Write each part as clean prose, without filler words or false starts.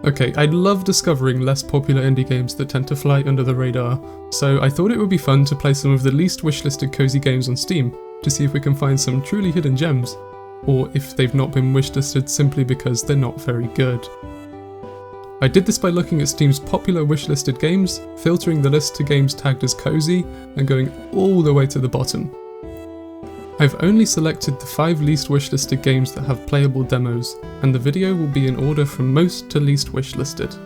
Okay, I love discovering less popular indie games that tend to fly under the radar, so I thought it would be fun to play some of the least wishlisted cozy games on Steam to see if we can find some truly hidden gems, or if they've not been wishlisted simply because they're not very good. I did this by looking at Steam's popular wishlisted games, filtering the list to games tagged as cozy, and going all the way to the bottom. I've only selected the 5 least wishlisted games that have playable demos, and the video will be in order from most to least wishlisted.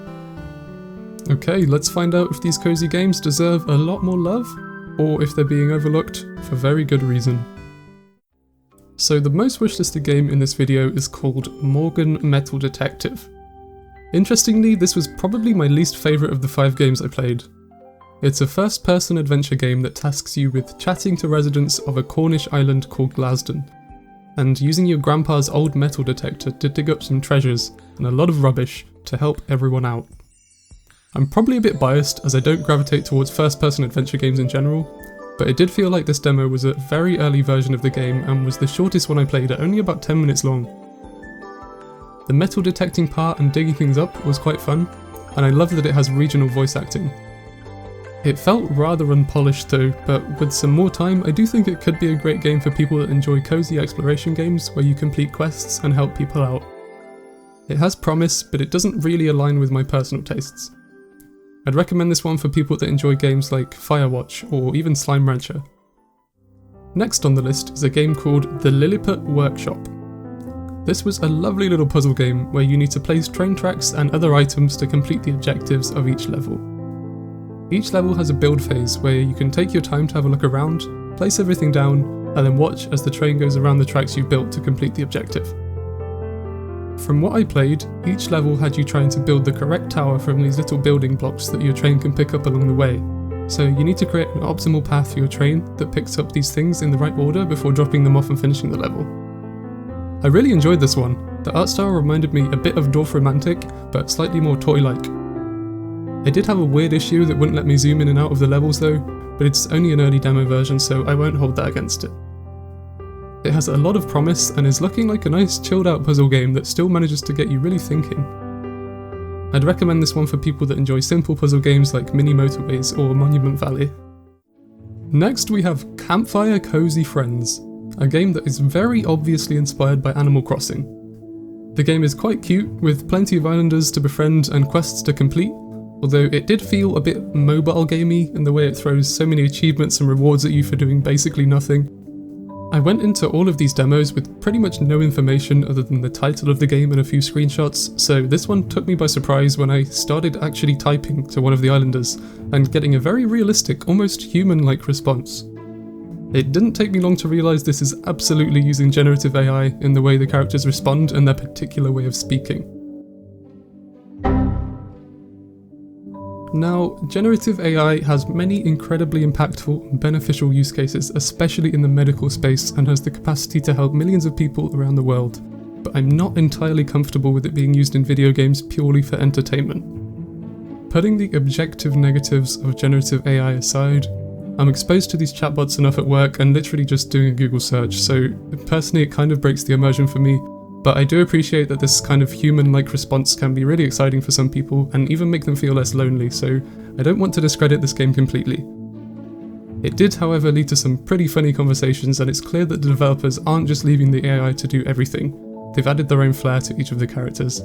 Okay, let's find out if these cozy games deserve a lot more love, or if they're being overlooked for very good reason. So the most wishlisted game in this video is called Morgan Metal Detective. Interestingly, this was probably my least favourite of the 5 games I played. It's a first-person adventure game that tasks you with chatting to residents of a Cornish island called Glasden, and using your grandpa's old metal detector to dig up some treasures and a lot of rubbish to help everyone out. I'm probably a bit biased as I don't gravitate towards first-person adventure games in general, but it did feel like this demo was a very early version of the game and was the shortest one I played at only about 10 minutes long. The metal detecting part and digging things up was quite fun, and I love that it has regional voice acting. It felt rather unpolished though, but with some more time I do think it could be a great game for people that enjoy cozy exploration games where you complete quests and help people out. It has promise, but it doesn't really align with my personal tastes. I'd recommend this one for people that enjoy games like Firewatch or even Slime Rancher. Next on the list is a game called the Lilliput Workshop. This was a lovely little puzzle game where you need to place train tracks and other items to complete the objectives of each level. Each level has a build phase where you can take your time to have a look around, place everything down, and then watch as the train goes around the tracks you built to complete the objective. From what I played, each level had you trying to build the correct tower from these little building blocks that your train can pick up along the way, so you need to create an optimal path for your train that picks up these things in the right order before dropping them off and finishing the level. I really enjoyed this one. The art style reminded me a bit of Dwarf Romantic, but slightly more toy-like. It did have a weird issue that wouldn't let me zoom in and out of the levels though, but it's only an early demo version so I won't hold that against it. It has a lot of promise and is looking like a nice chilled out puzzle game that still manages to get you really thinking. I'd recommend this one for people that enjoy simple puzzle games like Mini Motorways or Monument Valley. Next we have Campfire Cozy Friends, a game that is very obviously inspired by Animal Crossing. The game is quite cute, with plenty of islanders to befriend and quests to complete, although it did feel a bit mobile gamey in the way it throws so many achievements and rewards at you for doing basically nothing. I went into all of these demos with pretty much no information other than the title of the game and a few screenshots, so this one took me by surprise when I started actually typing to one of the islanders and getting a very realistic, almost human-like response. It didn't take me long to realise this is absolutely using generative AI in the way the characters respond and their particular way of speaking. Now, generative AI has many incredibly impactful and beneficial use cases, especially in the medical space, and has the capacity to help millions of people around the world, but I'm not entirely comfortable with it being used in video games purely for entertainment. Putting the objective negatives of generative AI aside, I'm exposed to these chatbots enough at work and literally just doing a Google search, so personally it kind of breaks the immersion for me. But I do appreciate that this kind of human-like response can be really exciting for some people and even make them feel less lonely, so I don't want to discredit this game completely. It did, however, lead to some pretty funny conversations, and it's clear that the developers aren't just leaving the AI to do everything. They've added their own flair to each of the characters.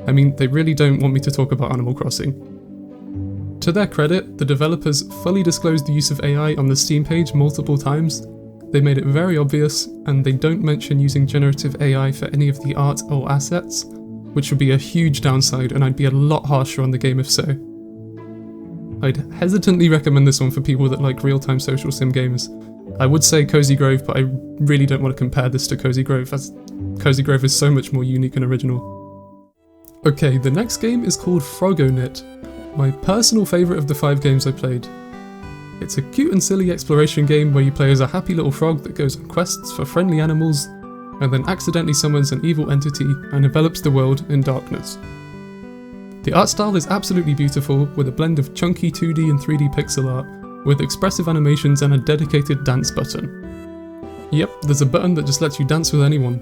I mean, they really don't want me to talk about Animal Crossing. To their credit, the developers fully disclosed the use of AI on the Steam page multiple times. They made it very obvious, and they don't mention using generative AI for any of the art or assets, which would be a huge downside, and I'd be a lot harsher on the game if so. I'd hesitantly recommend this one for people that like real-time social sim games. I would say Cozy Grove, but I really don't want to compare this to Cozy Grove, as Cozy Grove is so much more unique and original. Okay, the next game is called FROGGONIT, my personal favourite of the 5 games I played. It's a cute and silly exploration game where you play as a happy little frog that goes on quests for friendly animals, and then accidentally summons an evil entity and envelops the world in darkness. The art style is absolutely beautiful, with a blend of chunky 2D and 3D pixel art, with expressive animations and a dedicated dance button. Yep, there's a button that just lets you dance with anyone.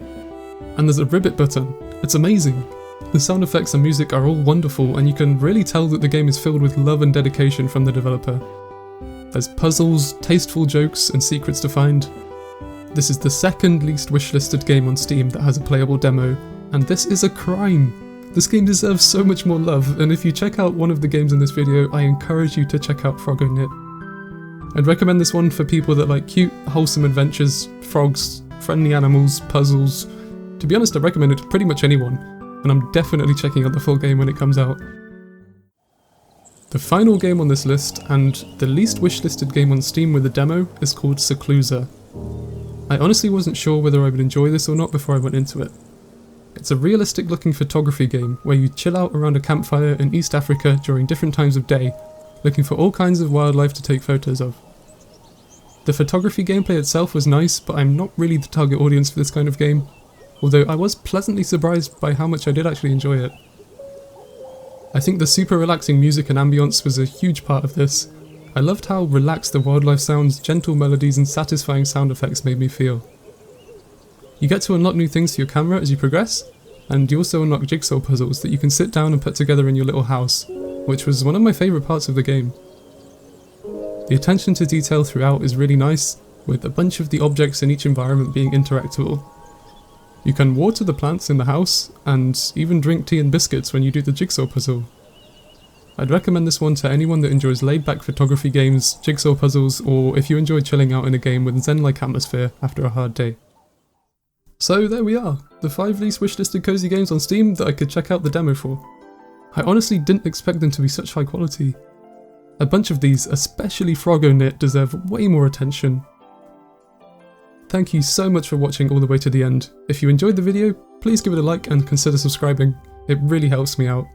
And there's a ribbit button. It's amazing. The sound effects and music are all wonderful, and you can really tell that the game is filled with love and dedication from the developer. There's puzzles, tasteful jokes, and secrets to find. This is the second least wishlisted game on Steam that has a playable demo, and this is a crime. This game deserves so much more love, and if you check out one of the games in this video, I encourage you to check out FROGGONIT. I'd recommend this one for people that like cute, wholesome adventures, frogs, friendly animals, puzzles. To be honest, I recommend it to pretty much anyone, and I'm definitely checking out the full game when it comes out. The final game on this list, and the least wishlisted game on Steam with a demo, is called Seclusa. I honestly wasn't sure whether I would enjoy this or not before I went into it. It's a realistic looking photography game where you chill out around a campfire in East Africa during different times of day, looking for all kinds of wildlife to take photos of. The photography gameplay itself was nice, but I'm not really the target audience for this kind of game, although I was pleasantly surprised by how much I did actually enjoy it. I think the super relaxing music and ambience was a huge part of this. I loved how relaxed the wildlife sounds, gentle melodies and satisfying sound effects made me feel. You get to unlock new things for your camera as you progress, and you also unlock jigsaw puzzles that you can sit down and put together in your little house, which was one of my favourite parts of the game. The attention to detail throughout is really nice, with a bunch of the objects in each environment being interactable. You can water the plants in the house, and even drink tea and biscuits when you do the jigsaw puzzle. I'd recommend this one to anyone that enjoys laid-back photography games, jigsaw puzzles, or if you enjoy chilling out in a game with a zen-like atmosphere after a hard day. So there we are, the 5 least wishlisted cozy games on Steam that I could check out the demo for. I honestly didn't expect them to be such high quality. A bunch of these, especially FROGGONIT, deserve way more attention. Thank you so much for watching all the way to the end. If you enjoyed the video, please give it a like and consider subscribing. It really helps me out.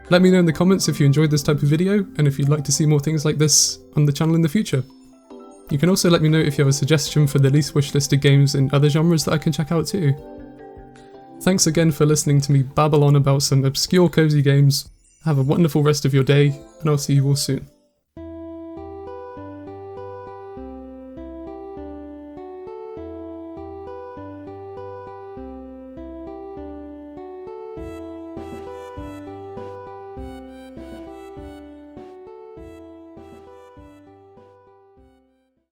Let me know in the comments if you enjoyed this type of video and if you'd like to see more things like this on the channel in the future. You can also let me know if you have a suggestion for the least wishlisted games in other genres that I can check out too. Thanks again for listening to me babble on about some obscure cozy games. Have a wonderful rest of your day, and I'll see you all soon.